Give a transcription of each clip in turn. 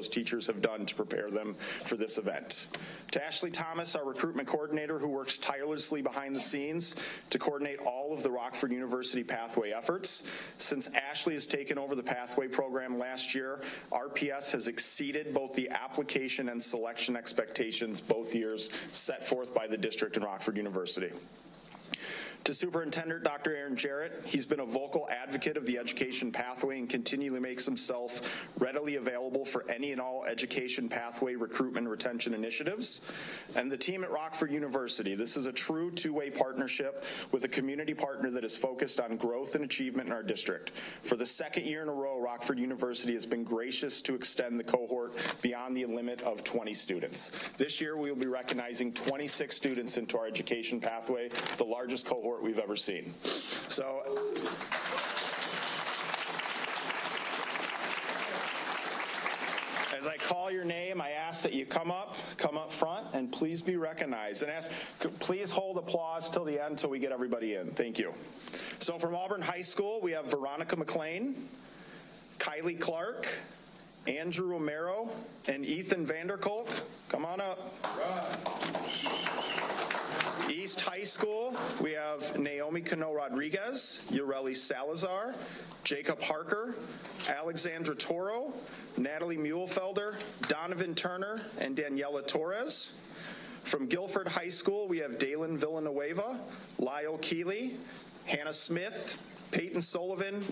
those teachers have done to prepare them for this event. To Ashley Thomas, our recruitment coordinator, who works tirelessly behind the scenes to coordinate all of the Rockford University Pathway efforts. Since Ashley has taken over the Pathway program last year, RPS has exceeded both the application and selection expectations both years set forth by the district and Rockford University. To Superintendent Dr. Aaron Jarrett, he's been a vocal advocate of the education pathway and continually makes himself readily available for any and all education pathway recruitment retention initiatives. And the team at Rockford University, this is a true two-way partnership with a community partner that is focused on growth and achievement in our district. For the second year in a row, Rockford University has been gracious to extend the cohort beyond the limit of 20 students. This year, we will be recognizing 26 students into our education pathway, the largest cohort we've ever seen. So, as I call your name, I ask that you come up front, and please be recognized. And please hold applause till the end, till we get everybody in. Thank you. So from Auburn High School, we have Veronica McLean, Kylie Clark, Andrew Romero, and Ethan Vanderkolk. Come on up. East High School, we have Naomi Cano Rodriguez, Ureli Salazar, Jacob Harker, Alexandra Toro, Natalie Muehlfelder, Donovan Turner, and Daniela Torres. From Guilford High School, we have Dalen Villanueva, Lyle Keeley, Hannah Smith, Peyton Sullivan,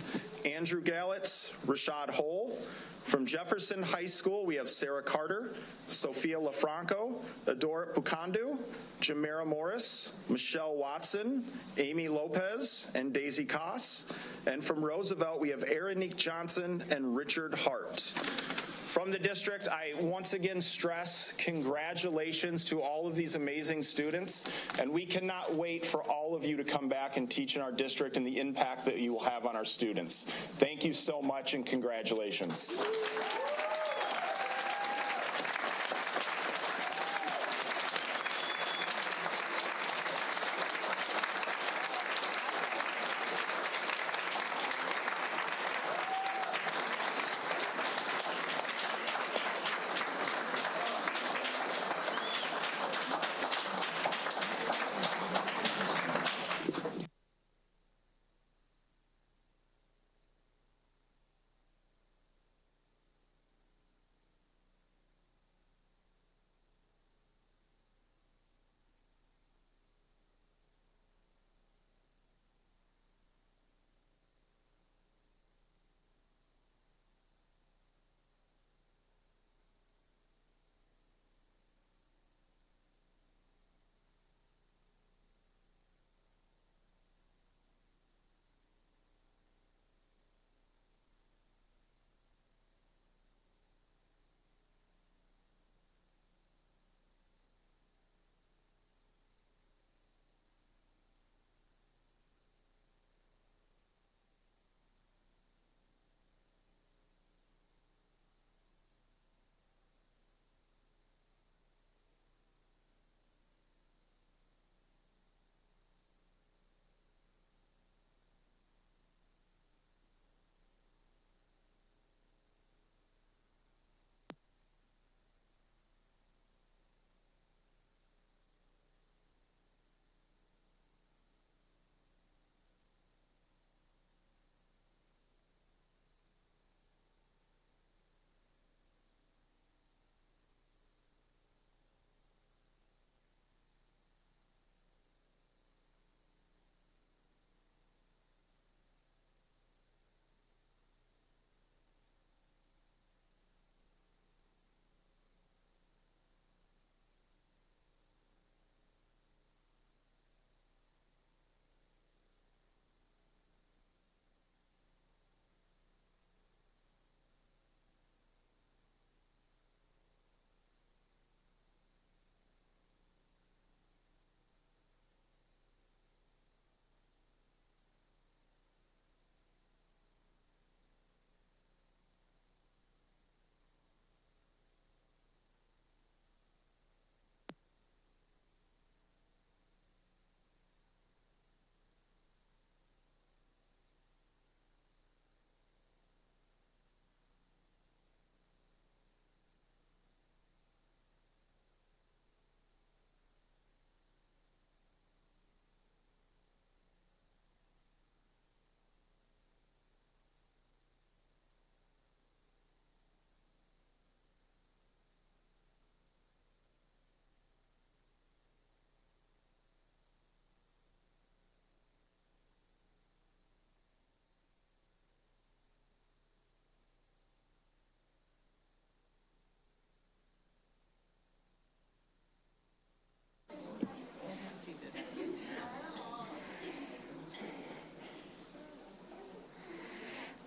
Andrew Gallitz, Rashad Hole. From Jefferson High School, we have Sarah Carter, Sophia LaFranco, Adora Pukandu, Jamera Morris, Michelle Watson, Amy Lopez, and Daisy Koss. And from Roosevelt, we have Aaron Johnson and Richard Hart. From the district, I once again stress congratulations to all of these amazing students, and we cannot wait for all of you to come back and teach in our district and the impact that you will have on our students. Thank you so much, and congratulations.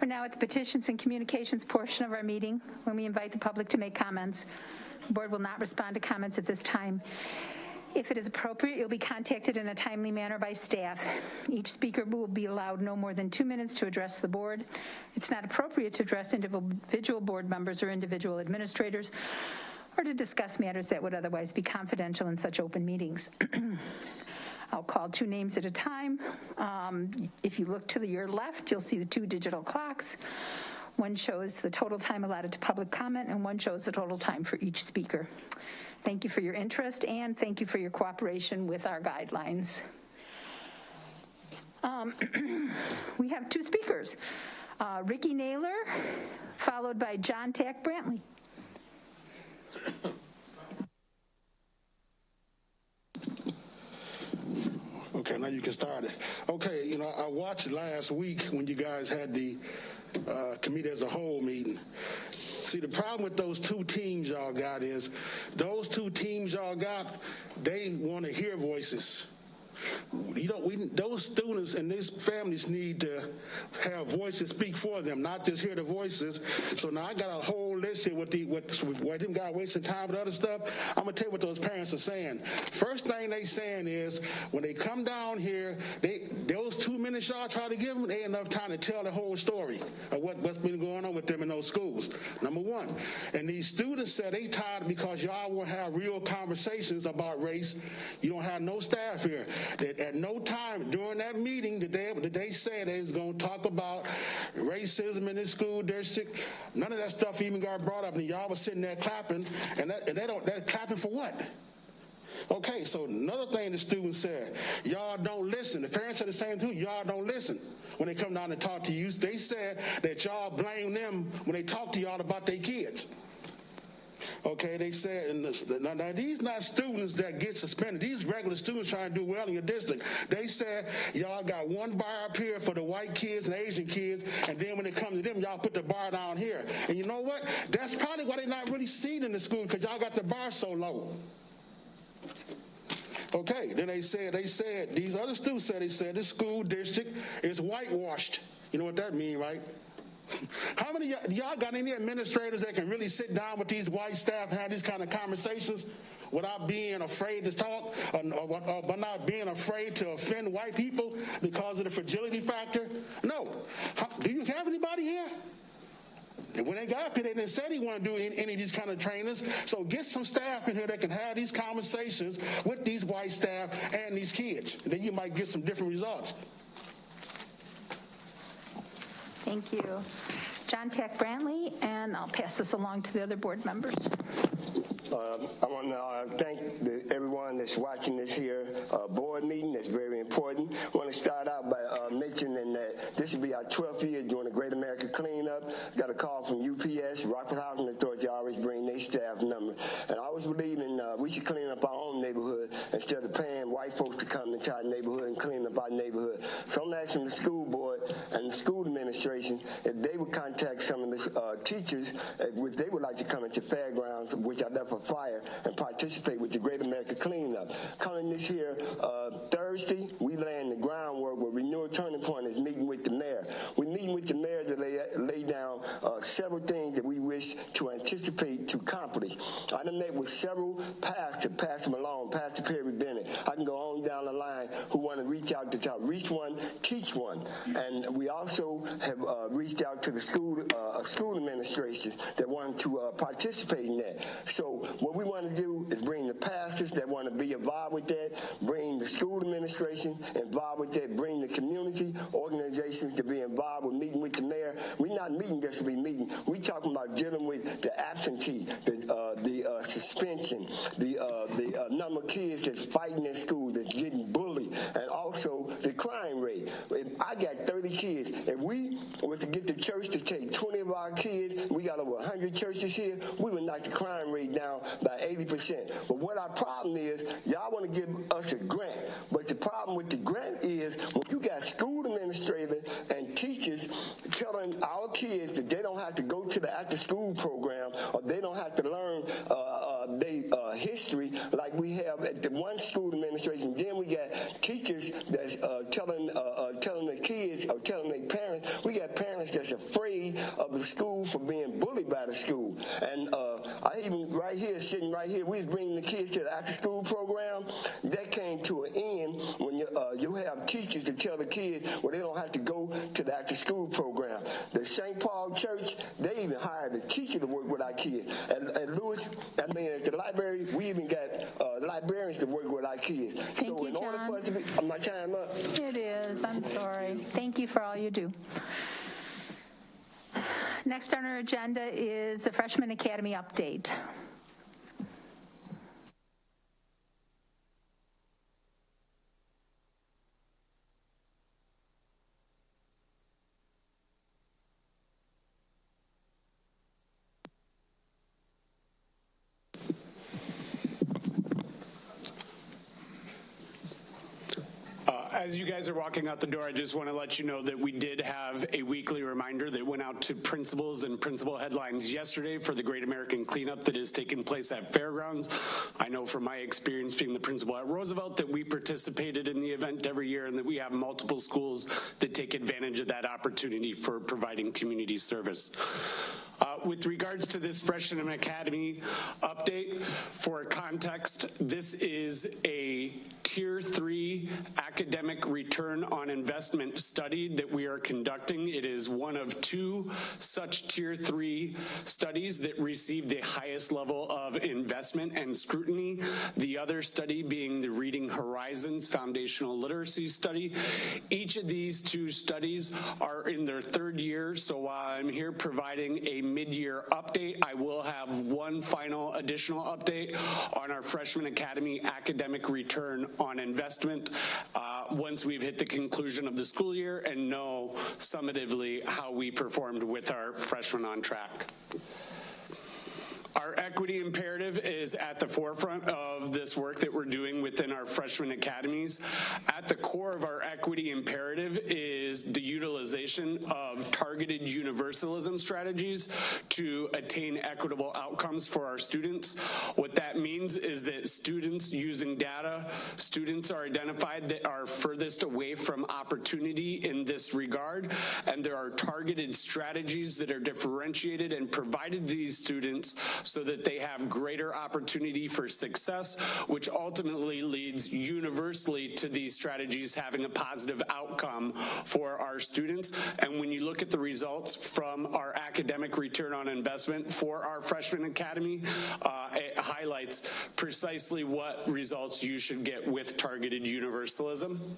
We're now at the petitions and communications portion of our meeting, when we invite the public to make comments. The board will not respond to comments at this time. If it is appropriate, you'll be contacted in a timely manner by staff. Each speaker will be allowed no more than 2 minutes to address the board. It's not appropriate to address individual board members or individual administrators, or to discuss matters that would otherwise be confidential in such open meetings. I'll call 2 names at a time. If you look to your left, you'll see the 2 digital clocks. One shows the total time allotted to public comment, and one shows the total time for each speaker. Thank you for your interest, and thank you for your cooperation with our guidelines. We have 2 speakers, Ricky Naylor, followed by John Tack Brantley. Okay, now you can start it. Okay, I watched last week when you guys had the committee as a whole meeting. See, the problem with those 2 teams y'all got is those 2 teams y'all got, they want to hear voices. Those students and these families need to have voices speak for them, not just hear the voices. So now I got a whole list here where them guys wasting time with other stuff. I'm gonna tell you what those parents are saying. First thing they saying is when they come down here, those 2 minutes y'all try to give them, they ain't enough time to tell the whole story of what's been going on with them in those schools. Number 1. And these students said they tired because y'all won't have real conversations about race. You don't have no staff here. That at no time during that meeting did they say they was going to talk about racism in the school district. None of that stuff even got brought up, and y'all was sitting there clapping, and they're clapping for what? Okay, so another thing the students said, y'all don't listen. The parents said the same thing, y'all don't listen. When they come down and talk to you, they said that y'all blame them when they talk to y'all about their kids. Okay, they said, now these not students that get suspended. These regular students trying to do well in your district. They said, y'all got 1 bar up here for the white kids and Asian kids, and then when it comes to them, y'all put the bar down here. And you know what? That's probably why they're not really seen in the school, because y'all got the bar so low. Okay, then they said, these other students said, this school district is whitewashed. You know what that means, right? How many of y'all got any administrators that can really sit down with these white staff and have these kind of conversations without being afraid to talk or by not being afraid to offend white people because of the fragility factor? No. Do you have anybody here? And when they got up here, they didn't say they want to do any of these kind of trainings. So get some staff in here that can have these conversations with these white staff and these kids. And then you might get some different results. Thank you. John Tack Brantley, and I'll pass this along to the other board members. I want to thank everyone that's watching this here board meeting. That's very important. I want to start out by mentioning that this will be our 12th year doing the Great America Cleanup. Got a call from UPS, Rockford Housing Authority, always bring their staff number. And I always believe in we should clean up our own neighborhood instead of paying white folks to come into our neighborhood and clean up our neighborhood. So I'm asking the school board and the school administration if they would contact some of the teachers if they would like to come into fairgrounds, which are there for fire, and participate with the Great America Cleanup. Coming this here Thursday, we laying the groundwork where Renewal Turning Point is meeting with the mayor. We're meeting with the mayor to lay down several things that we wish to anticipate to accomplish. I done met with several pastors, Pastor Malone, Pastor Perry Bennett. I can go on down the line who want to reach out to talk. Reach one, teach one. And we also have reached out to the school administration that want to participate in that. So what we want to do is bring the pastors that want to be involved with that, bring the school administration involved with that, bring the community organizations to be involved with meeting with the mayor. We're not meeting just to be meeting. We're talking about dealing with the absentee, the suspension, the number of kids that's fighting in school, that's getting bullied, and also the crime rate. If I got 30 kids. If we were to get the church to take 20 of our kids, we got over 100 churches here, we would knock the crime rate down by 80%. But what our problem is, y'all want to give us a grant. But the problem with the grant is when you got school administrators and teachers telling our kids that they don't have to go to the after-school program or they don't have to learn their history like we have at the one school administration. Then we got teachers that's telling the kids or telling their parents. We got parents that's afraid of school. And I even right here, sitting right here, we was bringing the kids to the after-school program. That came to an end when you have teachers to tell the kids, well, they don't have to go to the after-school program. The St. Paul Church, they even hired a teacher to work with our kids. At Lewis, at the library, we even got librarians to work with our kids. Thank so you, in order John. for us to be, my time up. It is. I'm sorry. Thank you for all you do. Next on our agenda is the Freshman Academy update. As you guys are walking out the door, I just want to let you know that we did have a weekly reminder that went out to principals and principal headlines yesterday for the Great American Cleanup that is taking place at Fairgrounds. I know from my experience being the principal at Roosevelt that we participated in the event every year and that we have multiple schools that take advantage of that opportunity for providing community service. With regards to this Freshman Academy update, for context, this is a Tier 3 academic return on investment study that we are conducting. It is one of two such Tier 3 studies that receive the highest level of investment and scrutiny. The other study being the Reading Horizons Foundational Literacy Study. Each of these two studies are in their third year, so while I'm here providing a mid-year update, I will have one final additional update on our Freshman Academy academic return on investment once we've hit the conclusion of the school year and know summatively how we performed with our Freshmen on Track. Our equity imperative is at the forefront of this work that we're doing within our freshman academies. At the core of our equity imperative is the utilization of targeted universalism strategies to attain equitable outcomes for our students. What that means is that students using data, students are identified that are furthest away from opportunity in this regard, and there are targeted strategies that are differentiated and provided to these students so that they have greater opportunity for success, which ultimately leads universally to these strategies having a positive outcome for our students. And when you look at the results from our academic return on investment for our freshman academy, it highlights precisely what results you should get with targeted universalism.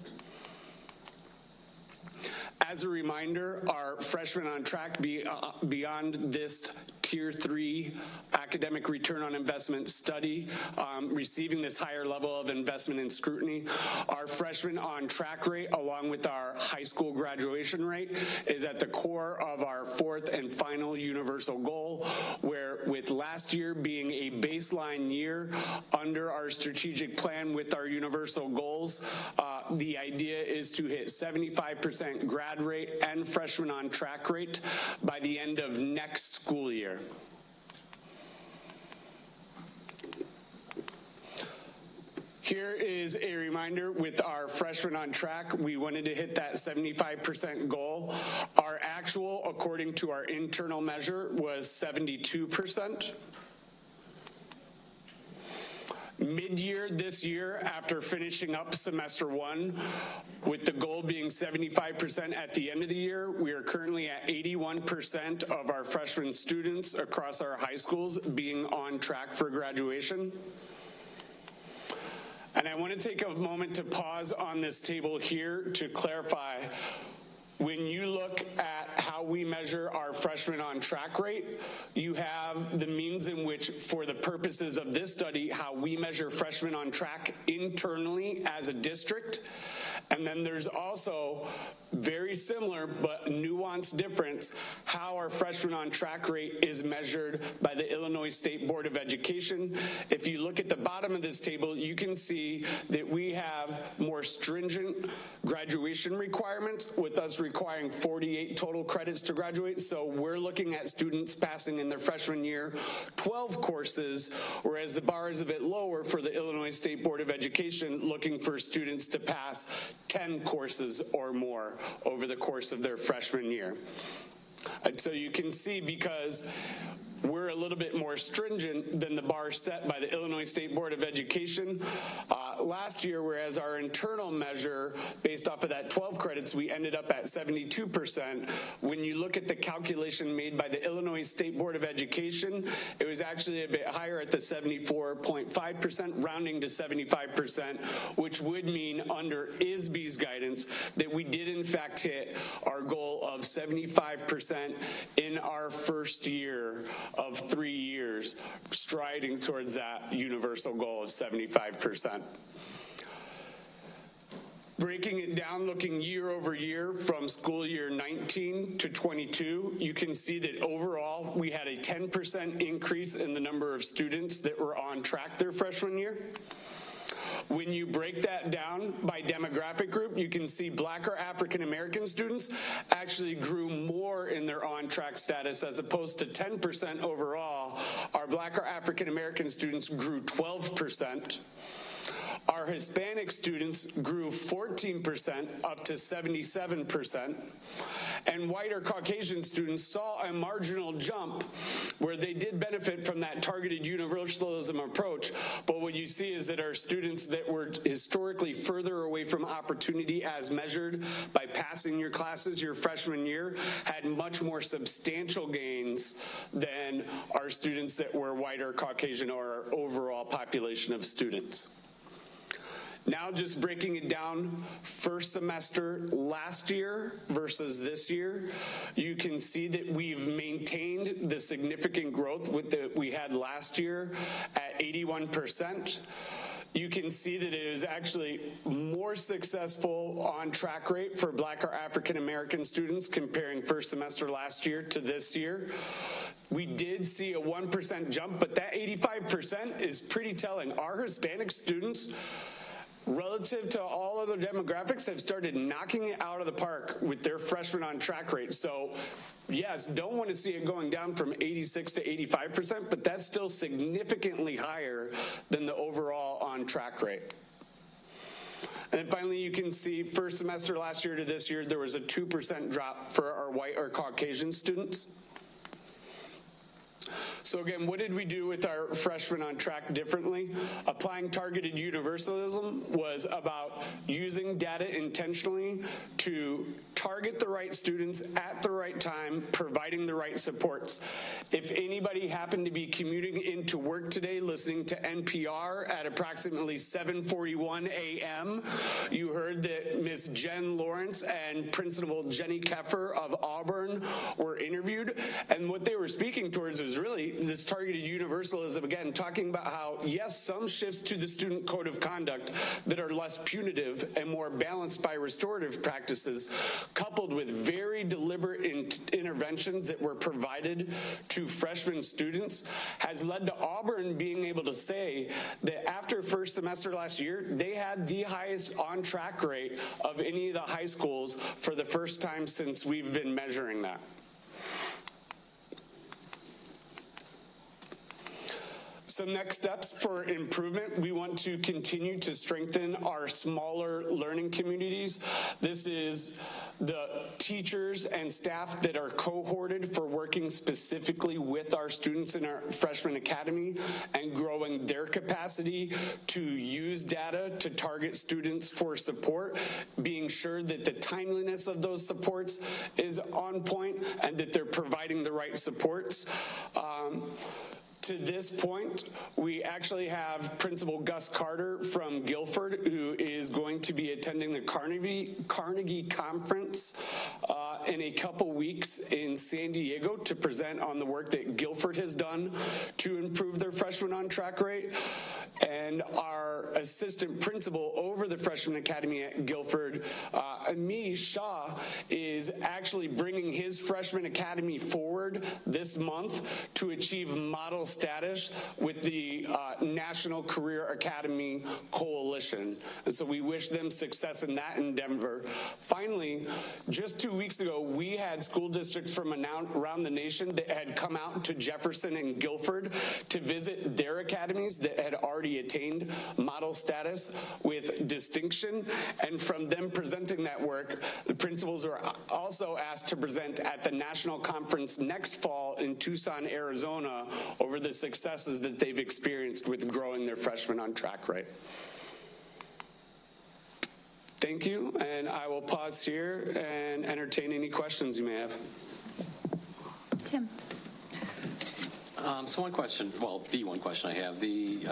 As a reminder, our Freshmen on Track beyond this Tier 3 academic return on investment study, receiving this higher level of investment and scrutiny, our Freshmen on Track rate, along with our high school graduation rate, is at the core of our fourth and final universal goal, where with last year being a baseline year under our strategic plan with our universal goals, the idea is to hit 75% grad rate and Freshman on Track rate by the end of next school year. Here is a reminder with our Freshmen on Track, we wanted to hit that 75% goal. Our actual, according to our internal measure, was 72%. Mid-year this year, after finishing up semester 1, with the goal being 75% at the end of the year, we are currently at 81% of our freshman students across our high schools being on track for graduation. And I want to take a moment to pause on this table here to clarify. When you look at how we measure our Freshman on Track rate, you have the means in which, for the purposes of this study, how we measure Freshmen on Track internally as a district. And then there's also very similar but nuanced difference how our Freshman on Track rate is measured by the Illinois State Board of Education. If you look at the bottom of this table, you can see that we have more stringent graduation requirements, with us requiring 48 total credits to graduate. So we're looking at students passing in their freshman year 12 courses, whereas the bar is a bit lower for the Illinois State Board of Education, looking for students to pass 10 courses or more over the course of their freshman year. And so you can see, because we're a little bit more stringent than the bar set by the Illinois State Board of Education. Last year, whereas our internal measure, based off of that 12 credits, we ended up at 72%. When you look at the calculation made by the Illinois State Board of Education, it was actually a bit higher at the 74.5%, rounding to 75%, which would mean under ISB's guidance that we did in fact hit our goal of 75% in our first year of 3 years, striding towards that universal goal of 75%. Breaking it down, looking year over year from school year 19 to 22, you can see that overall we had a 10% increase in the number of students that were on track their freshman year. When you break that down by demographic group, you can see Black or African American students actually grew more in their on-track status as opposed to 10% overall. Our Black or African American students grew 12%. Our Hispanic students grew 14% up to 77%, and white or Caucasian students saw a marginal jump where they did benefit from that targeted universalism approach, but what you see is that our students that were historically further away from opportunity as measured by passing your classes your freshman year had much more substantial gains than our students that were white or Caucasian or our overall population of students. Now just breaking it down, first semester last year versus this year, you can see that we've maintained the significant growth that we had last year at 81%. You can see that it is actually more successful on track rate for Black or African American students comparing first semester last year to this year. We did see a 1% jump, but that 85% is pretty telling. Our Hispanic students, relative to all other demographics, have started knocking it out of the park with their freshman on track rate. So yes, don't want to see it going down from 86 to 85%, but that's still significantly higher than the overall on track rate. And then finally, you can see first semester last year to this year, there was a 2% drop for our white or Caucasian students. So again, what did we do with our freshmen on track differently? Applying targeted universalism was about using data intentionally to target the right students at the right time, providing the right supports. If anybody happened to be commuting into work today listening to NPR at approximately 7:41 a.m., you heard that Ms. Jen Lawrence and Principal Jenny Keffer of Auburn were interviewed, and what they were speaking towards was really this targeted universalism, again, talking about how, yes, some shifts to the student code of conduct that are less punitive and more balanced by restorative practices, coupled with very deliberate interventions that were provided to freshman students, has led to Auburn being able to say that after first semester last year, they had the highest on-track rate of any of the high schools for the first time since we've been measuring that. Some next steps for improvement: we want to continue to strengthen our smaller learning communities. This is the teachers and staff that are cohorted for working specifically with our students in our freshman academy and growing their capacity to use data to target students for support, being sure that the timeliness of those supports is on point and that they're providing the right supports. To this point, we actually have Principal Gus Carter from Guilford, who is going to be attending the Carnegie Conference in a couple weeks in San Diego to present on the work that Guilford has done to improve their freshman on track rate. And our assistant principal over the freshman academy at Guilford, Amish Shah, is actually bringing his freshman academy forward this month to achieve model status with the National Career Academy Coalition. And so we wish them success in that endeavor. Finally, just 2 weeks ago, So we had school districts from around the nation that had come out to Jefferson and Guilford to visit their academies that had already attained model status with distinction. And from them presenting that work, the principals were also asked to present at the national conference next fall in Tucson, Arizona, over the successes that they've experienced with growing their freshmen on track rate. Thank you, and I will pause here and entertain any questions you may have. Tim. So one question, well, the one question I have, the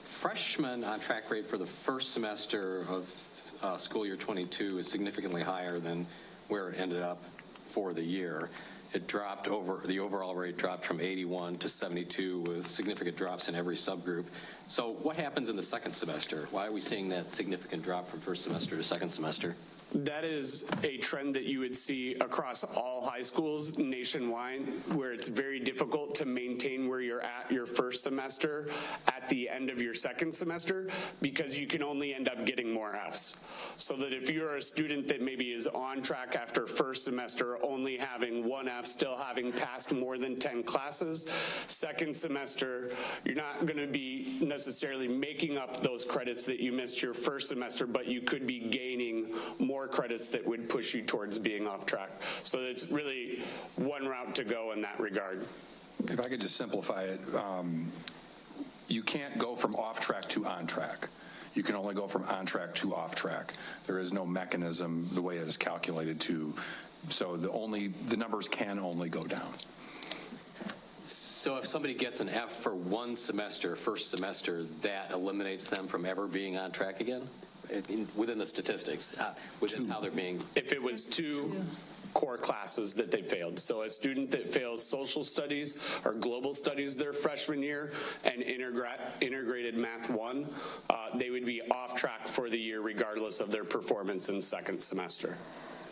freshman on track rate for the first semester of school year 22 is significantly higher than where it ended up for the year. It dropped the overall rate dropped from 81 to 72 with significant drops in every subgroup. So what happens in the second semester? Why are we seeing that significant drop from first semester to second semester? That is a trend that you would see across all high schools nationwide, where it's very difficult to maintain where you're at your first semester at the end of your second semester, because you can only end up getting more Fs. So that if you're a student that maybe is on track after first semester, only having one F, still having passed more than 10 classes, second semester, you're not going to be necessarily making up those credits that you missed your first semester, but you could be gaining more credits that would push you towards being off track. So it's really one route to go in that regard. If I could just simplify it, you can't go from off track to on track. You can only go from on track to off track. There is no mechanism the way it is calculated to, so the numbers can only go down. So if somebody gets an F for one semester, first semester, that eliminates them from ever being on track again? Within the statistics, within how they're being. If it was two core classes that they failed. So a student that fails social studies or global studies their freshman year and integrated math 1, they would be off track for the year regardless of their performance in second semester.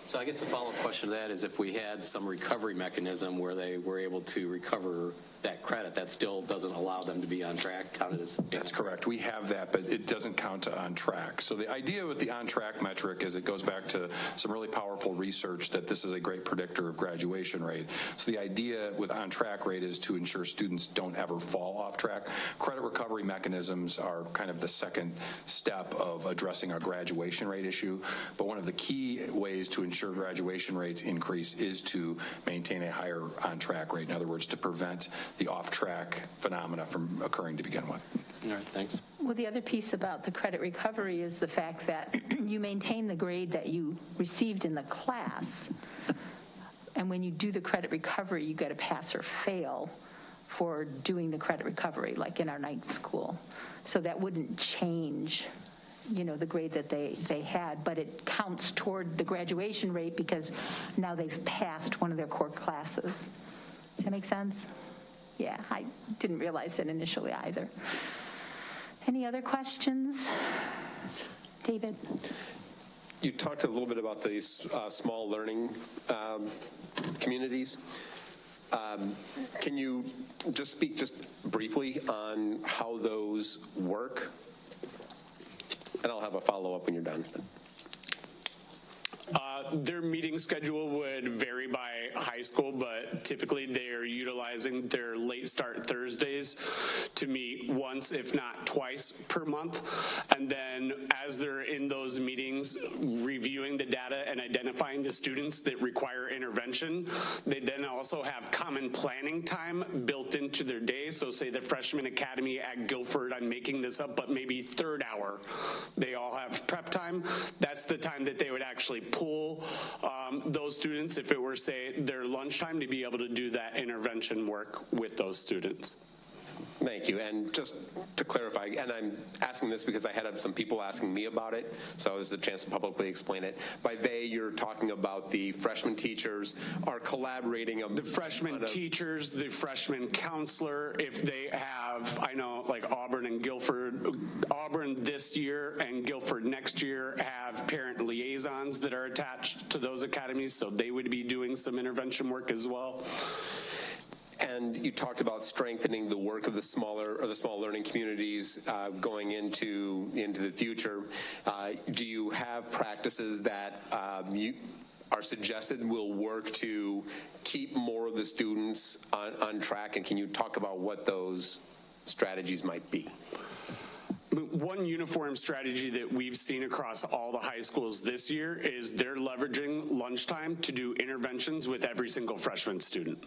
So I guess the follow-up question to that is, if we had some recovery mechanism where they were able to recover that credit, that still doesn't allow them to be on track, counted as? That's correct. We have that, but it doesn't count to on track. So the idea with the on track metric is it goes back to some really powerful research that this is a great predictor of graduation rate. So the idea with on track rate is to ensure students don't ever fall off track. Credit recovery mechanisms are kind of the second step of addressing our graduation rate issue. But one of the key ways to ensure graduation rates increase is to maintain a higher on track rate. In other words, to prevent the off-track phenomena from occurring to begin with. All right, thanks. Well, the other piece about the credit recovery is the fact that you maintain the grade that you received in the class, and when you do the credit recovery, you get a pass or fail for doing the credit recovery, like in our night school. So that wouldn't change, you know, the grade that they had, but it counts toward the graduation rate because now they've passed one of their core classes. Does that make sense? Yeah, I didn't realize that initially either. Any other questions? David? You talked a little bit about these small learning communities. Can you just speak just briefly on how those work? And I'll have a follow-up when you're done. Their meeting schedule would vary by high school, but typically they are utilizing their late start Thursdays to meet once, if not twice, per month. And then as they're in those meetings, reviewing the data and identifying the students that require intervention, they then also have common planning time built into their day. So say the freshman academy at Guilford, I'm making this up, but maybe third hour, they all have prep time. That's the time that they would actually pull those students, if it were, say, their lunchtime, to be able to do that intervention work with those students. Thank you. And just to clarify, and I'm asking this because I had some people asking me about it, so this is a chance to publicly explain it. By they, you're talking about the freshman teachers are collaborating. The freshman teachers, the freshman counselor, if they have, I know like Auburn and Guilford, Auburn this year and Guilford next year have parent liaisons that are attached to those academies, so they would be doing some intervention work as well. And you talked about strengthening the work of the small learning communities going into the future. Do you have practices that are suggested will work to keep more of the students on track? And can you talk about what those strategies might be? One uniform strategy that we've seen across all the high schools this year is they're leveraging lunchtime to do interventions with every single freshman student.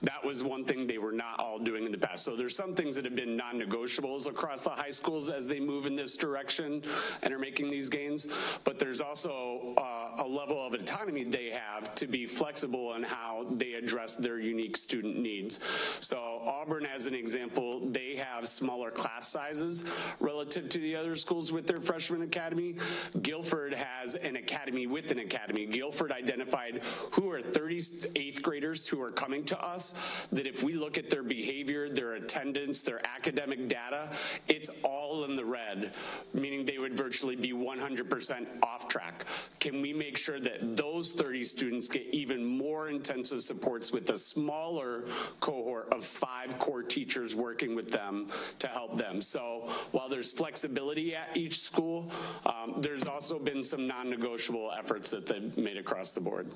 That was one thing they were not all doing in the past. So there's some things that have been non-negotiables across the high schools as they move in this direction and are making these gains. But there's also a level of autonomy they have to be flexible in how they address their unique student needs. So Auburn, as an example, they have smaller class sizes relative to the other schools with their freshman academy. Guilford has an academy with an academy. Guilford identified who are 38th graders who are coming to us, that if we look at their behavior, their attendance, their academic data, it's all in the red, meaning they would virtually be 100% off track. Can we make sure that those 30 students get even more intensive supports with a smaller cohort of 5 core teachers working with them to help them? So while there's flexibility at each school, there's also been some non-negotiable efforts that they've made across the board.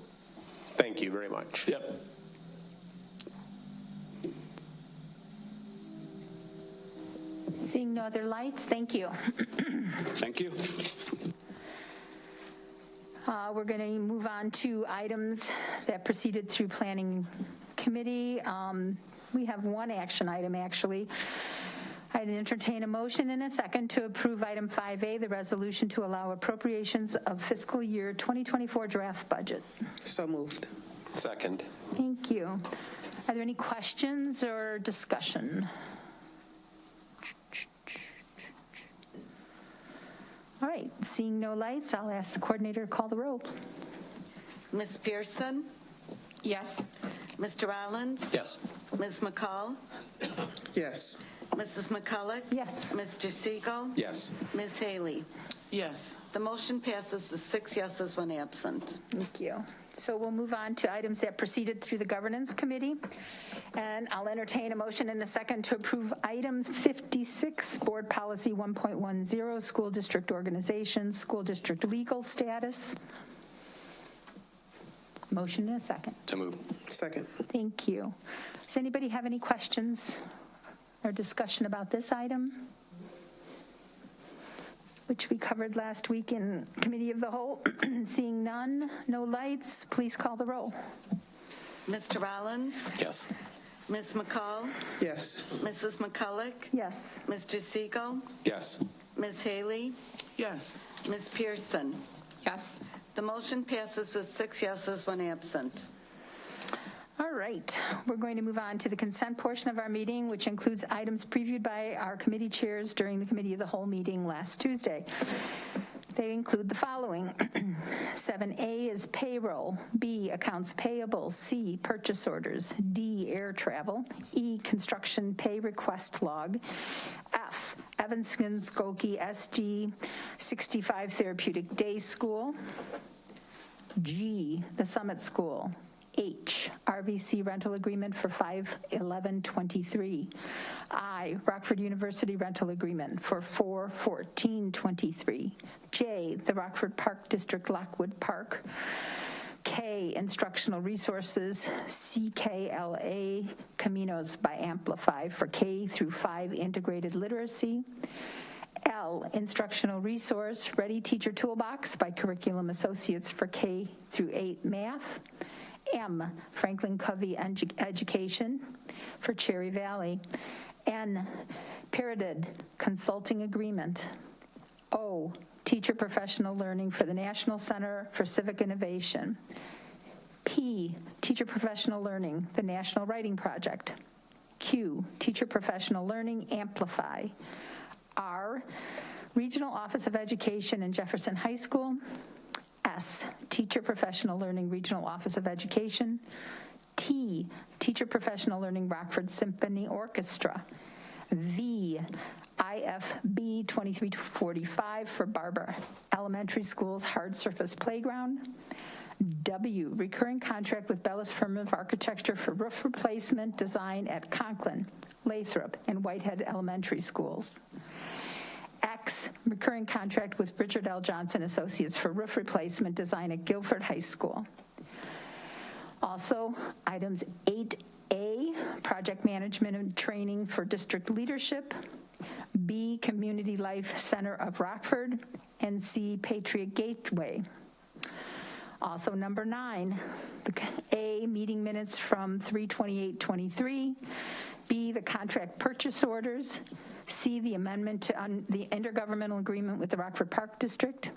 Thank you very much. Yep. Seeing no other lights, thank you. Thank you. We're going to move on to items that proceeded through Planning Committee. We have one action item, actually. I'd entertain a motion and a second to approve item 5A, the resolution to allow appropriations of fiscal year 2024 draft budget. So moved. Second. Thank you. Are there any questions or discussion? All right, seeing no lights, I'll ask the coordinator to call the roll. Ms. Pearson? Yes. Mr. Rollins? Yes. Ms. McCall? Yes. Mrs. McCulloch? Yes. Mr. Siegel? Yes. Ms. Haley? Yes. The motion passes with 6 yeses, 1 absent. Thank you. So we'll move on to items that proceeded through the Governance Committee. And I'll entertain a motion and a second to approve item 56, Board Policy 1.10, School District Organization, School District Legal Status. Motion and a second. To move. Second. Thank you. Does anybody have any questions or discussion about this item, which we covered last week in Committee of the Whole? Seeing none, no lights, please call the roll. Mr. Rollins? Yes. Ms. McCall? Yes. Mrs. McCulloch? Yes. Mr. Siegel? Yes. Ms. Haley? Yes. Ms. Pearson? Yes. The motion passes with 6 yeses, 1 absent. All right, we're going to move on to the consent portion of our meeting, which includes items previewed by our committee chairs during the Committee of the Whole meeting last Tuesday. They include the following. 7A is payroll, B, accounts payable, C, purchase orders, D, air travel, E, construction pay request log, F, Evanston Skokie SD 65 Therapeutic Day School, G, the Summit School, H, RVC rental agreement for 5/11/23. I, Rockford University rental agreement for 4/14/23. J, the Rockford Park District Lockwood Park. K, instructional resources, CKLA Caminos by Amplify for K through 5 integrated literacy. L, instructional resource, Ready Teacher Toolbox by Curriculum Associates for K through 8 math. M, Franklin Covey Education for Cherry Valley. N, Peridid Consulting Agreement. O, Teacher Professional Learning for the National Center for Civic Innovation. P, Teacher Professional Learning, the National Writing Project. Q, Teacher Professional Learning, Amplify. R, Regional Office of Education in Jefferson High School. S, Teacher Professional Learning Regional Office of Education. T, Teacher Professional Learning Rockford Symphony Orchestra. V, IFB 2345 for Barber Elementary School's Hard Surface Playground. W, recurring contract with Bellis Firm of Architecture for roof replacement design at Conklin, Lathrop, and Whitehead Elementary Schools. X, X, recurring contract with Richard L. Johnson Associates for roof replacement design at Guilford High School. Also, items 8A, project management and training for district leadership, B, Community Life Center of Rockford, and C, Patriot Gateway. Also, number 9, A, meeting minutes from 3/28/23, B, the contract purchase orders, C, the amendment to the intergovernmental agreement with the Rockford Park District,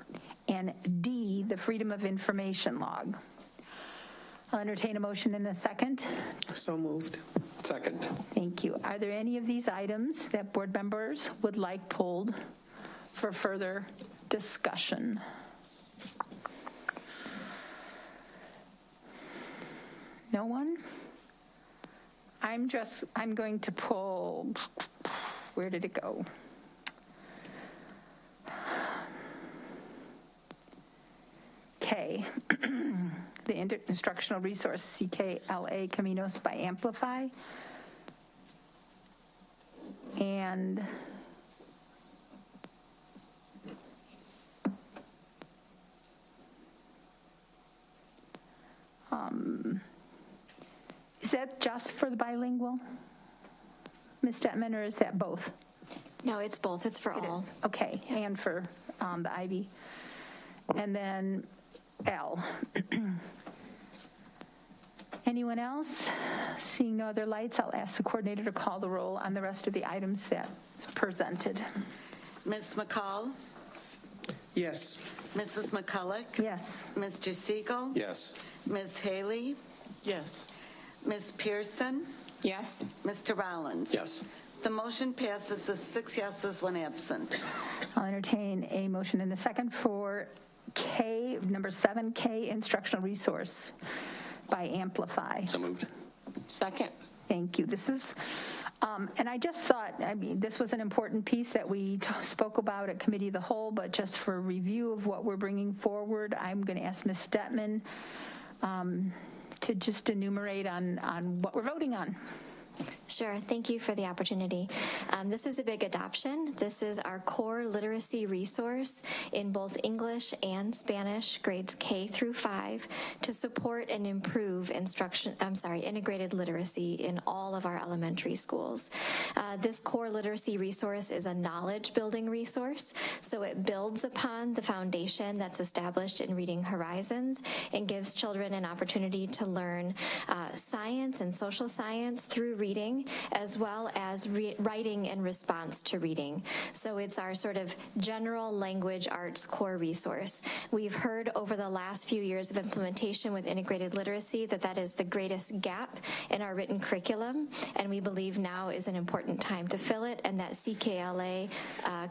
and D, the Freedom of Information log. I'll entertain a motion in a second. So moved. Second. Thank you. Are there any of these items that board members would like pulled for further discussion? No one? I'm going to pull, where did it go? K, the instructional resource CKLA Caminos by Amplify. And is that just for the bilingual, Ms. Detman, or is that both? No, it's both. It's for all. Is. Okay, yeah. And for the IB. And then L. Anyone else? Seeing no other lights, I'll ask the coordinator to call the roll on the rest of the items that's presented. Ms. McCall? Yes. Mrs. McCulloch? Yes. Mr. Siegel? Yes. Ms. Haley? Yes. Ms. Pearson? Yes. Mr. Rollins? Yes. The motion passes with 6 yeses, 1 absent. I'll entertain a motion in a second for K, number 7K, instructional resource by Amplify. So moved. Second. Thank you. This is, and I just thought, this was an important piece that we spoke about at Committee of the Whole, but just for review of what we're bringing forward, I'm going to ask Ms. Detman to just enumerate on what we're voting on. Sure. Thank you for the opportunity. This is a big adoption. This is our core literacy resource in both English and Spanish, grades K through 5, to support and improve integrated literacy in all of our elementary schools. This core literacy resource is a knowledge-building resource, so it builds upon the foundation that's established in Reading Horizons and gives children an opportunity to learn science and social science through reading, as well as writing in response to reading. So it's our sort of general language arts core resource. We've heard over the last few years of implementation with integrated literacy that is the greatest gap in our written curriculum, and we believe now is an important time to fill it, and that CKLA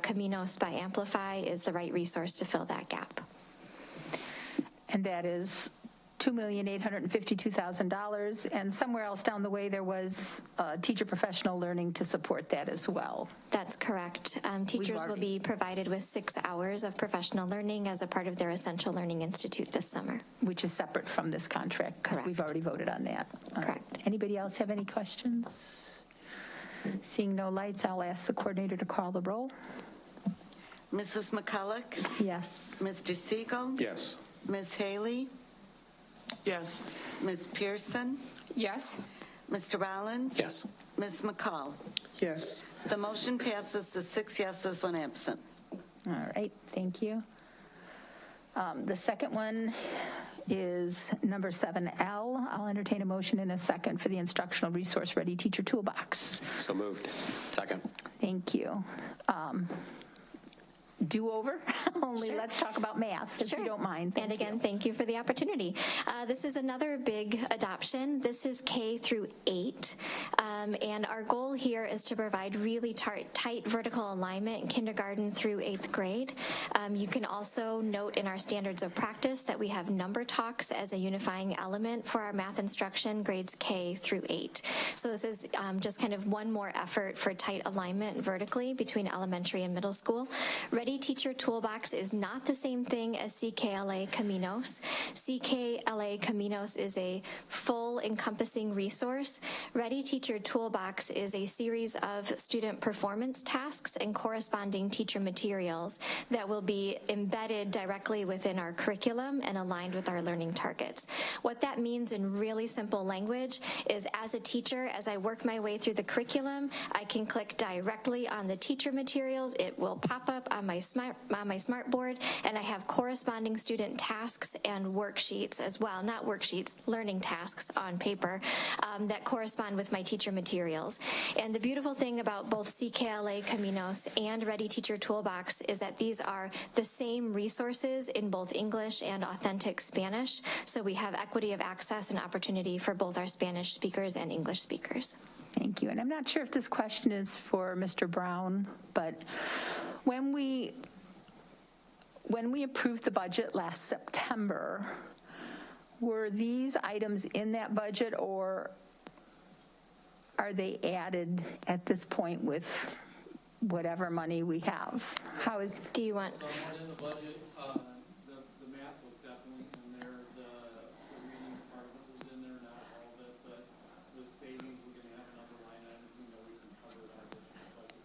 Caminos by Amplify is the right resource to fill that gap. And that is $2,852,000, and somewhere else down the way there was teacher professional learning to support that as well. That's correct. Teachers will be provided with 6 hours of professional learning as a part of their Essential Learning Institute this summer. Which is separate from this contract, because we've already voted on that. Correct. Anybody else have any questions? Seeing no lights, I'll ask the coordinator to call the roll. Mrs. McCulloch? Yes. Mr. Siegel? Yes. Ms. Haley? Yes. Ms. Pearson? Yes. Mr. Rollins? Yes. Ms. McCall? Yes. The motion passes with 6 yeses, 1 absent. All right, thank you. The second one is number 7L. I'll entertain a motion in a second for the instructional resource ready teacher toolbox. So moved. Second. Thank you. Do-over, only Sure. Let's talk about math, if Sure. you don't mind. And again, thank you for the opportunity. This is another big adoption. This is K through 8. And our goal here is to provide really tight vertical alignment in kindergarten through 8th grade. You can also note in our standards of practice that we have number talks as a unifying element for our math instruction, grades K through 8. So this is just kind of one more effort for tight alignment vertically between elementary and middle school. Ready Teacher Toolbox is not the same thing as CKLA Caminos. CKLA Caminos is a full encompassing resource. Ready Teacher Toolbox is a series of student performance tasks and corresponding teacher materials that will be embedded directly within our curriculum and aligned with our learning targets. What that means in really simple language is, as a teacher, as I work my way through the curriculum, I can click directly on the teacher materials. It will pop up on my smart board, and I have corresponding student tasks and worksheets as well, not worksheets, learning tasks on paper that correspond with my teacher materials. And the beautiful thing about both CKLA Caminos and Ready Teacher Toolbox is that these are the same resources in both English and authentic Spanish, so we have equity of access and opportunity for both our Spanish speakers and English speakers. Thank you. And I'm not sure if this question is for Mr. Brown, but when we approved the budget last September, were these items in that budget, or are they added at this point with whatever money we have? How is? Do you want? Somewhat in the budget, the math was definitely in there. The reading part of it was in there, not all of it, but the savings, we're going to have another line item. We know we can cover it on this budget.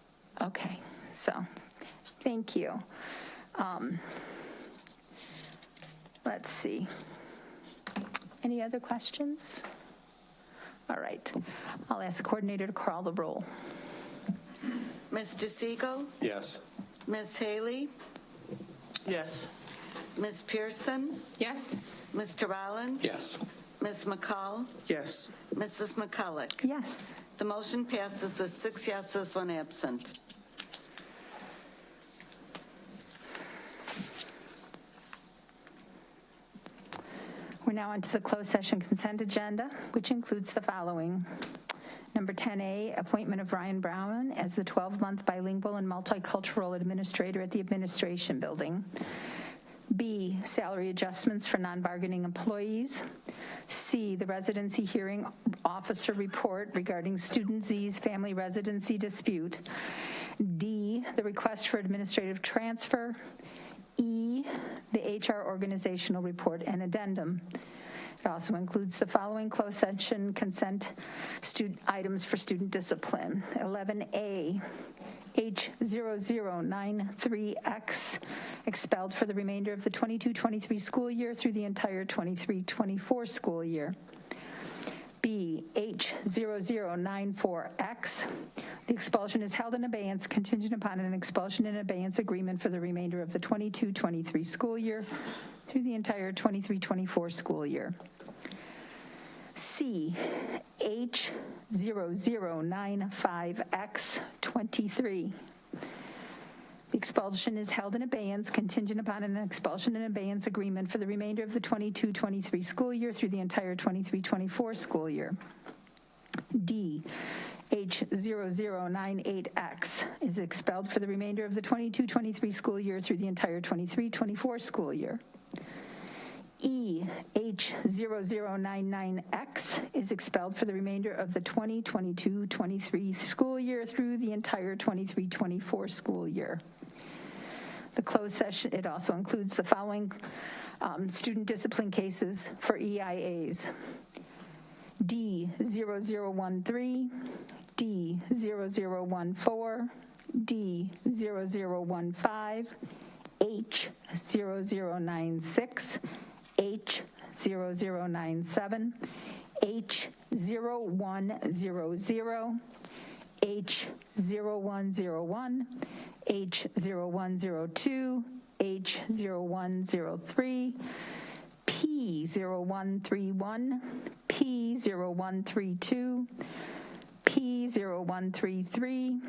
Okay, so thank you. Let's see. Any other questions? All right. I'll ask the coordinator to call the roll. Mr. Siegel? Yes. Ms. Haley? Yes. Ms. Pearson? Yes. Mr. Rollins? Yes. Ms. McCall? Yes. Mrs. McCulloch? Yes. The motion passes with 6 yeses, 1 absent. We're now on to the closed session consent agenda, which includes the following. Number 10A, appointment of Ryan Brown as the 12-month bilingual and multicultural administrator at the administration building. B, salary adjustments for non-bargaining employees. C, the residency hearing officer report regarding student Z's family residency dispute. D, the request for administrative transfer. E, the HR organizational report and addendum. It also includes the following closed session consent items for student discipline. 11A, H0093X, expelled for the remainder of the 22-23 school year through the entire 23-24 school year. B, H0094X, the expulsion is held in abeyance contingent upon an expulsion in abeyance agreement for the remainder of the 22-23 school year through the entire 23-24 school year. C, H0095X23. The expulsion is held in abeyance contingent upon an expulsion and abeyance agreement for the remainder of the 22-23 school year through the entire 23-24 school year. D, H0098X is expelled for the remainder of the 22-23 school year through the entire 23-24 school year. E, H0099X is expelled for the remainder of the 2022-23 school year through the entire 23-24 school year. The closed session, it also includes the following student discipline cases for EIAs. D0013, D0014, D0015, H0096, H0097, H0100, H0101, H0102, H0103, P0131, P0132, P0133,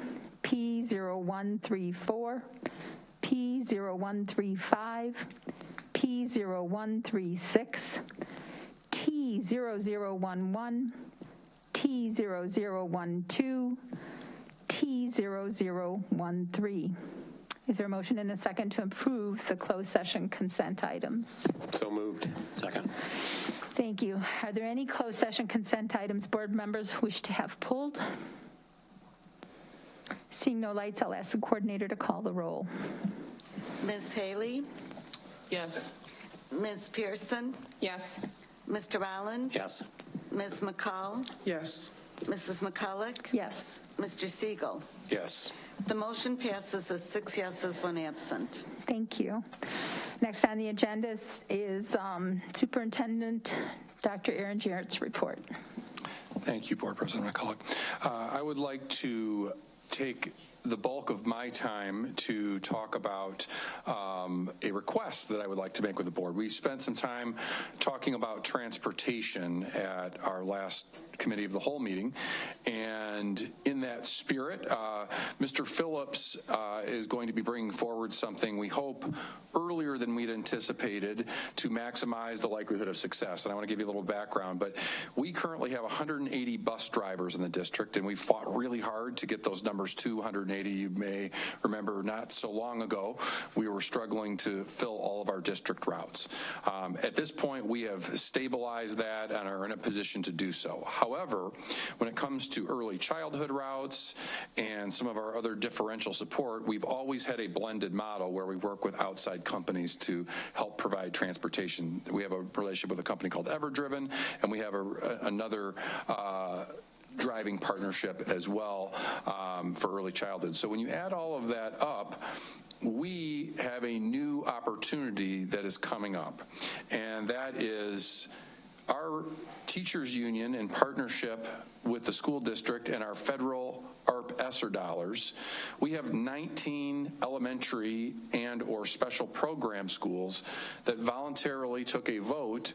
P0134, P0135, P0136, T0011, T0012, T0013. Is there a motion and a second to approve the closed session consent items? So moved. Second. Thank you. Are there any closed session consent items board members wish to have pulled? Seeing no lights, I'll ask the coordinator to call the roll. Ms. Haley? Yes. Ms. Pearson? Yes. Mr. Rollins? Yes. Ms. McCall? Yes. Mrs. McCulloch? Yes. Mr. Siegel? Yes. The motion passes with 6 yeses, 1 absent. Thank you. Next on the agenda is Superintendent Dr. Aaron Jarrett's report. Thank you, Board President McCulloch. I would like to take the bulk of my time to talk about a request that I would like to make with the board. We spent some time talking about transportation at our last committee of the whole meeting, and in that spirit, Mr. Phillips is going to be bringing forward something we hope earlier than we'd anticipated to maximize the likelihood of success. And I want to give you a little background, but we currently have 180 bus drivers in the district, and we fought really hard to get those numbers to 180. You may remember not so long ago, we were struggling to fill all of our district routes. At this point, we have stabilized that and are in a position to do so. However, when it comes to early childhood routes and some of our other differential support, we've always had a blended model where we work with outside companies to help provide transportation. We have a relationship with a company called Everdriven, and we have another driving partnership as well for early childhood. So when you add all of that up, we have a new opportunity that is coming up, and that is our teachers union in partnership with the school district and our federal ARP ESSER dollars. We have 19 elementary and or special program schools that voluntarily took a vote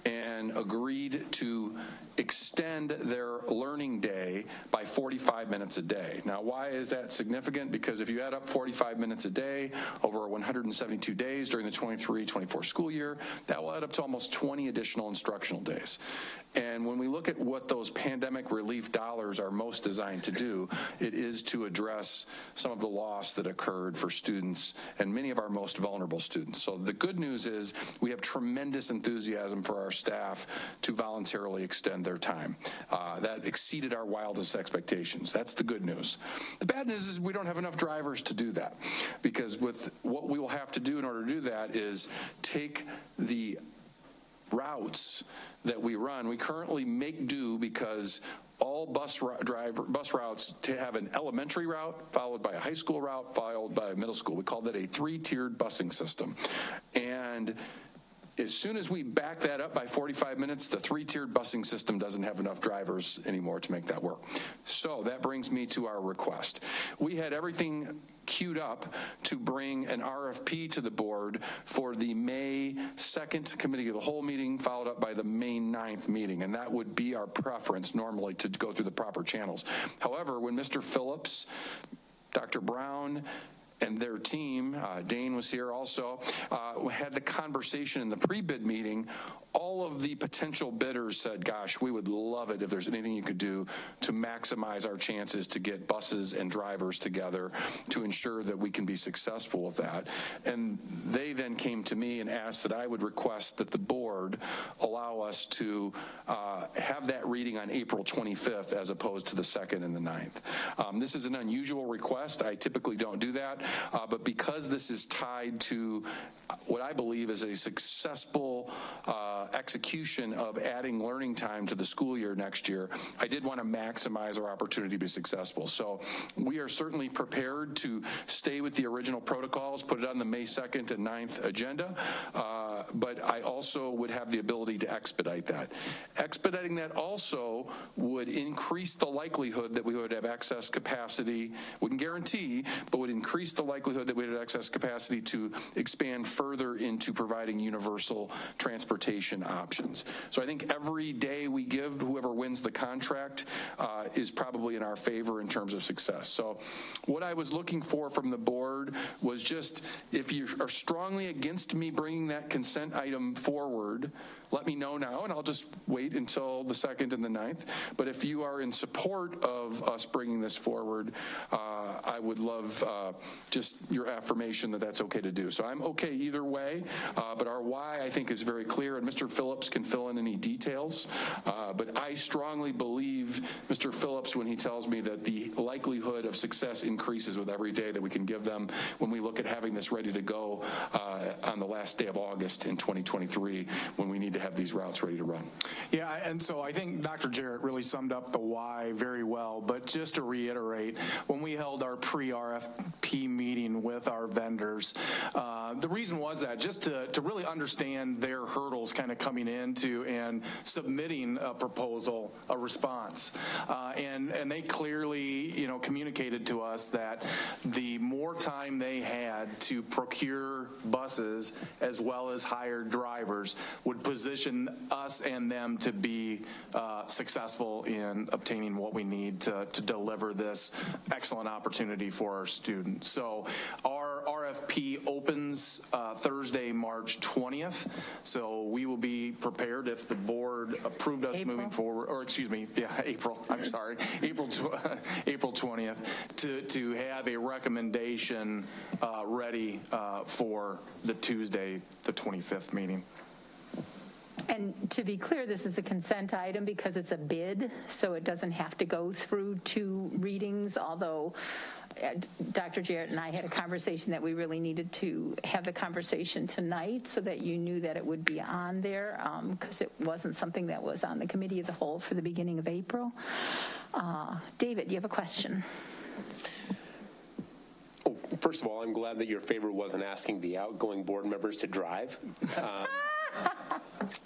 and agreed to extend their learning day by 45 minutes a day. Now, why is that significant? Because if you add up 45 minutes a day over 172 days during the 23-24 school year, that will add up to almost 20 additional instructional days. And when we look at what those pandemic relief dollars are most designed to do, it is to address some of the loss that occurred for students and many of our most vulnerable students. So the good news is we have tremendous enthusiasm for our staff to voluntarily extend their time. That exceeded our wildest expectations. That's the good news. The bad news is we don't have enough drivers to do that, because with what we will have to do in order to do that is take the routes that we run. We currently make do because all bus routes to have an elementary route followed by a high school route followed by a middle school. We call that a 3-tiered busing system. And as soon as we back that up by 45 minutes, the 3-tiered busing system doesn't have enough drivers anymore to make that work. So that brings me to our request. We had everything queued up to bring an RFP to the board for the May 2nd committee of the whole meeting, followed up by the May 9th meeting, and that would be our preference normally to go through the proper channels. However, when Mr. Phillips, Dr. Brown, and their team, Dane was here also, had the conversation in the pre-bid meeting, all of the potential bidders said, gosh, we would love it if there's anything you could do to maximize our chances to get buses and drivers together to ensure that we can be successful with that. And they then came to me and asked that I would request that the board allow us to have that reading on April 25th as opposed to the 2nd and the 9th. This is an unusual request. I typically don't do that. But because this is tied to what I believe is a successful execution of adding learning time to the school year next year, I did want to maximize our opportunity to be successful. So we are certainly prepared to stay with the original protocols, put it on the May 2nd and 9th agenda, but I also would have the ability to expedite that. Expediting that also would increase the likelihood that we would have excess capacity, wouldn't guarantee, but would increase the likelihood that we would have excess capacity to expand further into providing universal transportation options. So I think every day we give whoever wins the contract is probably in our favor in terms of success. So what I was looking for from the board was just, if you are strongly against me bringing that consent item forward, let me know now, and I'll just wait until the 2nd and the 9th. But if you are in support of us bringing this forward, I would love just your affirmation that that's okay to do. So I'm okay either way, but our why, I think, is very clear. And Mr. Mr. Phillips can fill in any details, but I strongly believe Mr. Phillips when he tells me that the likelihood of success increases with every day that we can give them when we look at having this ready to go on the last day of August in 2023 when we need to have these routes ready to run. Yeah, and so I think Dr. Jarrett really summed up the why very well, but just to reiterate, when we held our pre-RFP meeting with our vendors, the reason was that just to really understand their hurdles kind of coming into and submitting a proposal, a response. And they clearly, communicated to us that the more time they had to procure buses as well as hire drivers would position us and them to be successful in obtaining what we need to deliver this excellent opportunity for our students. So our RFP opens Thursday, March 20th. So we will be prepared if the board approved us moving forward, or excuse me, April 20th, to have a recommendation ready for the Tuesday, the 25th meeting. And to be clear, this is a consent item because it's a bid, so it doesn't have to go through 2 readings, although Dr. Jarrett and I had a conversation that we really needed to have the conversation tonight so that you knew that it would be on there because it wasn't something that was on the committee of the whole for the beginning of April. David, you have a question? Oh, first of all, I'm glad that your favor wasn't asking the outgoing board members to drive.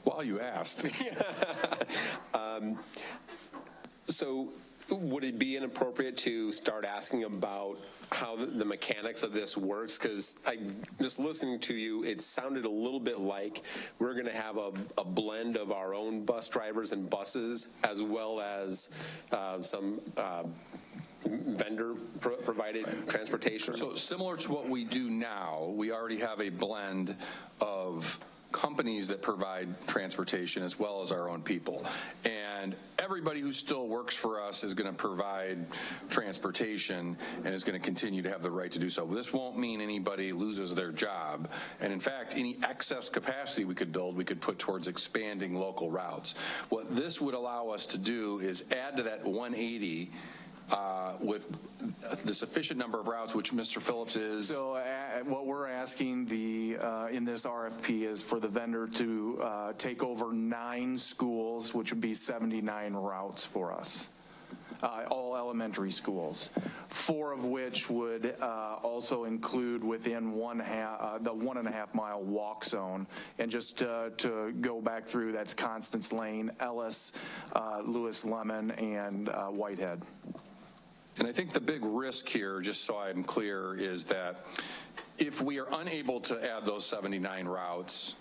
While you asked. So would it be inappropriate to start asking about how the mechanics of this works? Because just listening to you, it sounded a little bit like we're going to have a blend of our own bus drivers and buses as well as some vendor provided transportation. So similar to what we do now, we already have a blend of companies that provide transportation as well as our own people. And everybody who still works for us is going to provide transportation and is going to continue to have the right to do so. This won't mean anybody loses their job. And in fact, any excess capacity we could build, we could put towards expanding local routes. What this would allow us to do is add to that 180 with the sufficient number of routes, which Mr. Phillips is. So what we're asking in this RFP is for the vendor to take over 9 schools, which would be 79 routes for us. All elementary schools, 4 of which would also include within the 1.5 mile walk zone. And just to go back through, that's Constance Lane, Ellis, Lewis Lemon, and Whitehead. And I think the big risk here, just so I'm clear, is that if we are unable to add those 79 routes,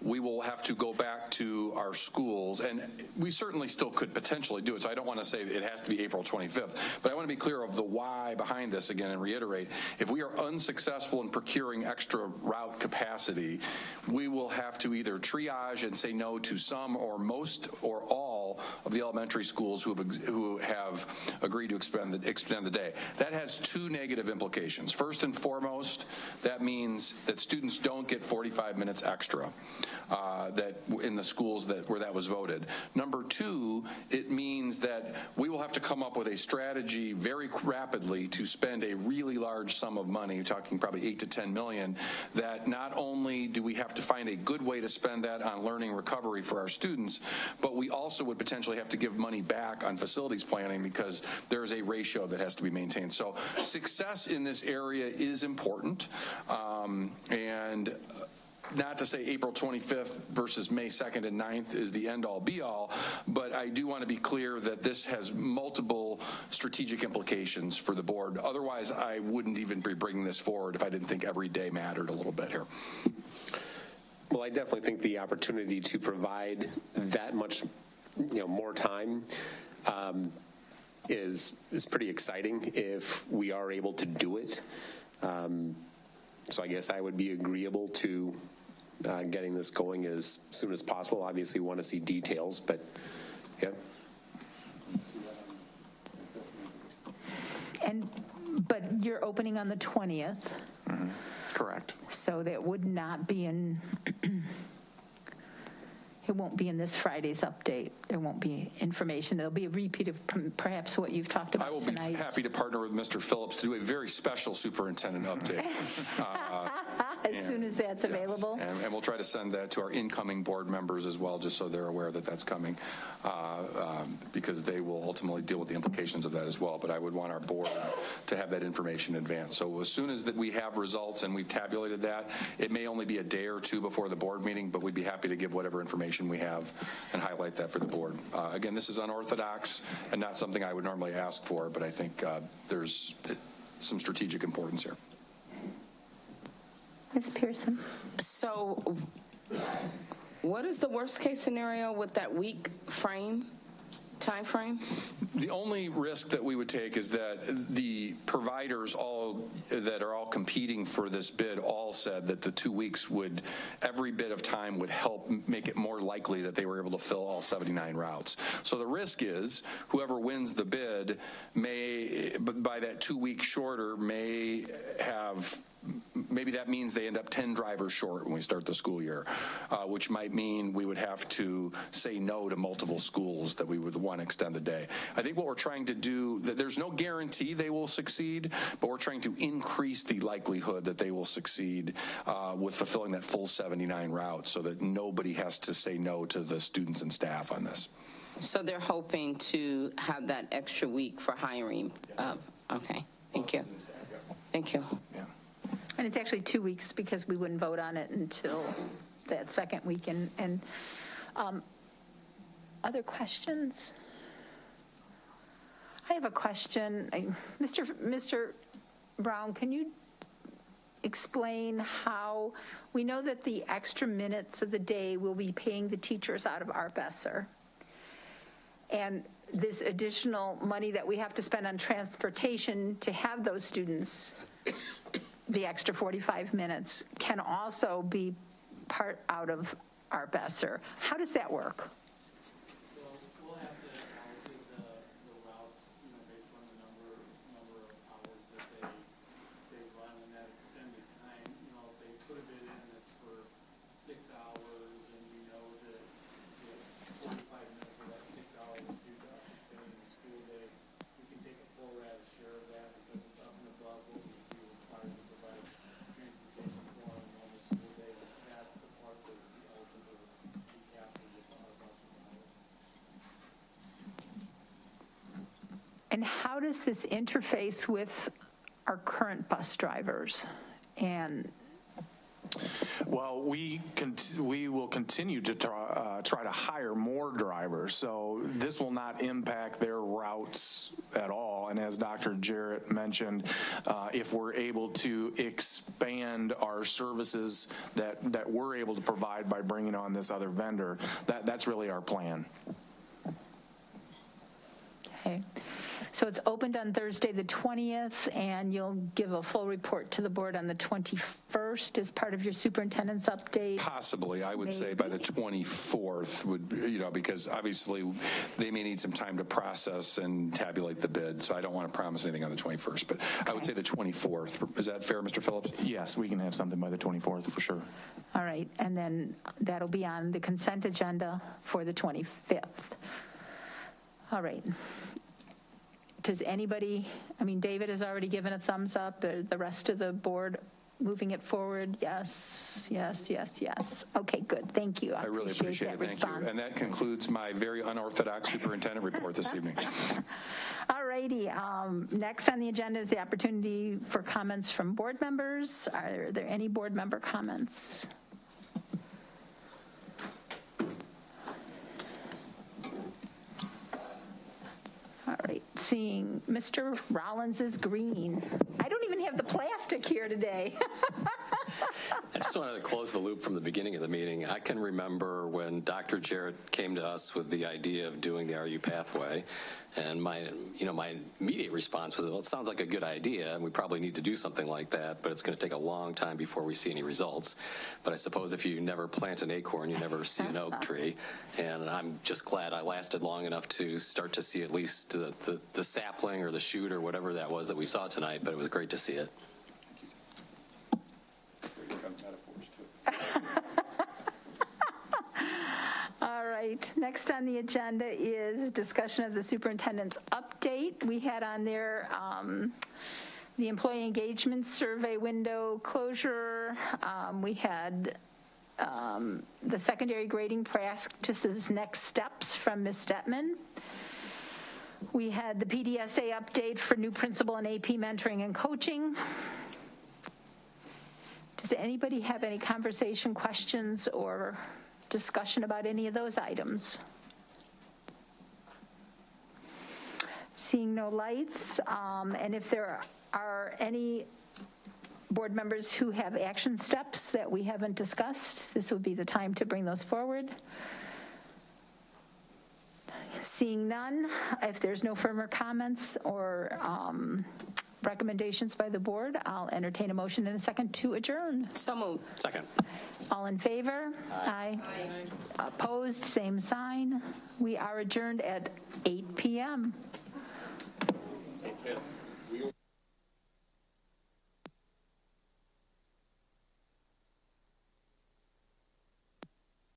we will have to go back to our schools, and we certainly still could potentially do it. So I don't want to say it has to be April 25th, but I want to be clear of the why behind this again and reiterate. If we are unsuccessful in procuring extra route capacity, we will have to either triage and say no to some or most or all of the elementary schools who have agreed to extend the day. That has 2 negative implications. First and foremost, that means that students don't get 45 minutes extra. That in the schools where that was voted. Number 2, it means that we will have to come up with a strategy very rapidly to spend a really large sum of money, you're talking probably $8 to $10 million, that not only do we have to find a good way to spend that on learning recovery for our students, but we also would potentially have to give money back on facilities planning because there's a ratio that has to be maintained. So success in this area is important, and not to say April 25th versus May 2nd and 9th is the end-all be-all, but I do want to be clear that this has multiple strategic implications for the board. Otherwise, I wouldn't even be bringing this forward if I didn't think every day mattered a little bit here. Well, I definitely think the opportunity to provide that much, more time is pretty exciting if we are able to do it. So I guess I would be agreeable to getting this going as soon as possible. Obviously, we want to see details, but yeah. But you're opening on the 20th. Correct. So that would not be in it won't be in this Friday's update. There won't be information. There'll be a repeat of perhaps what you've talked about tonight. I will be happy to partner with Mr. Phillips to do a very special superintendent update. As soon as that's available. And we'll try to send that to our incoming board members as well, just so they're aware that that's coming, because they will ultimately deal with the implications of that as well. But I would want our board to have that information in advance. So as soon as that we have results and we've tabulated that, it may only be a day or two before the board meeting, but we'd be happy to give whatever information we have and highlight that for the board. Again, this is unorthodox and not something I would normally ask for, but I think there's some strategic importance here. Ms. Pearson. So what is the worst case scenario with that week time frame? The only risk that we would take is that the providers that are all competing for this bid all said that the 2 weeks every bit of time would help make it more likely that they were able to fill all 79 routes. So the risk is whoever wins the bid may, by that 2 weeks shorter, maybe that means they end up 10 drivers short when we start the school year, which might mean we would have to say no to multiple schools that we would want to extend the day. I think what we're trying to do, there's no guarantee they will succeed, but we're trying to increase the likelihood that they will succeed with fulfilling that full 79 routes so that nobody has to say no to the students and staff on this. So they're hoping to have that extra week for hiring. Okay, thank you. Thank you. Yeah. And it's actually 2 weeks because we wouldn't vote on it until that second week. And other questions? I have a question. Mr. Brown, can you explain how we know that the extra minutes of the day will be paying the teachers out of ARP ESSER? And this additional money that we have to spend on transportation to have those students, the extra 45 minutes, can also be part out of ARP ESSER. How does that work? Well, we'll have to allocate the routes, based on the number of hours that they run in that extended time. If they put a bid in that's for 6 hours, and we know that 45 minutes of that 6 hours is due to us extending the school day, we can take a full rate share of that because it's up and above what we would be required to provide transportation for on a normal school day. That's the part that would be eligible to be captured with our bus mileage. And how does this interface with our current bus drivers? And well, we will continue to try to hire more drivers, so this will not impact their routes at all. And as Dr. Jarrett mentioned, if we're able to expand our services that we're able to provide by bringing on this other vendor, that's really our plan. okay, so it's opened on Thursday the 20th, and you'll give a full report to the board on the 21st as part of your superintendent's update? Possibly, I would say by the 24th would, because obviously they may need some time to process and tabulate the bid, so I don't want to promise anything on the 21st, but I would say the 24th. Is that fair, Mr. Phillips? Yes, we can have something by the 24th for sure. All right, and then that'll be on the consent agenda for the 25th. All right. Does anybody, David has already given a thumbs up. The rest of the board moving it forward? Yes, yes, yes, yes. Okay, good. Thank you. I really appreciate it. Thank you. And that concludes my very unorthodox superintendent report this evening. All righty. Next on the agenda is the opportunity for comments from board members. Are there any board member comments? All right, seeing Mr. Rollins is green. I don't even have the plastic here today. I just wanted to close the loop from the beginning of the meeting. I can remember when Dr. Jarrett came to us with the idea of doing the RU pathway, and my immediate response was, well, it sounds like a good idea, and we probably need to do something like that, but it's going to take a long time before we see any results. But I suppose if you never plant an acorn, you never see an oak tree, and I'm just glad I lasted long enough to start to see at least the sapling or the shoot or whatever that was that we saw tonight, but it was great to see it. All right, next on the agenda is discussion of the superintendent's update. We had on there the employee engagement survey window closure. We had the secondary grading practices next steps from Ms. Stetman. We had the PDSA update for new principal and AP mentoring and coaching. Does anybody have any conversation, questions, or discussion about any of those items? Seeing no lights, and if there are any board members who have action steps that we haven't discussed, this would be the time to bring those forward. Seeing none, if there's no further comments or recommendations by the board, I'll entertain a motion in a second to adjourn. So moved. Second. All in favor? Aye. Opposed? Same sign. We are adjourned at 8 p.m.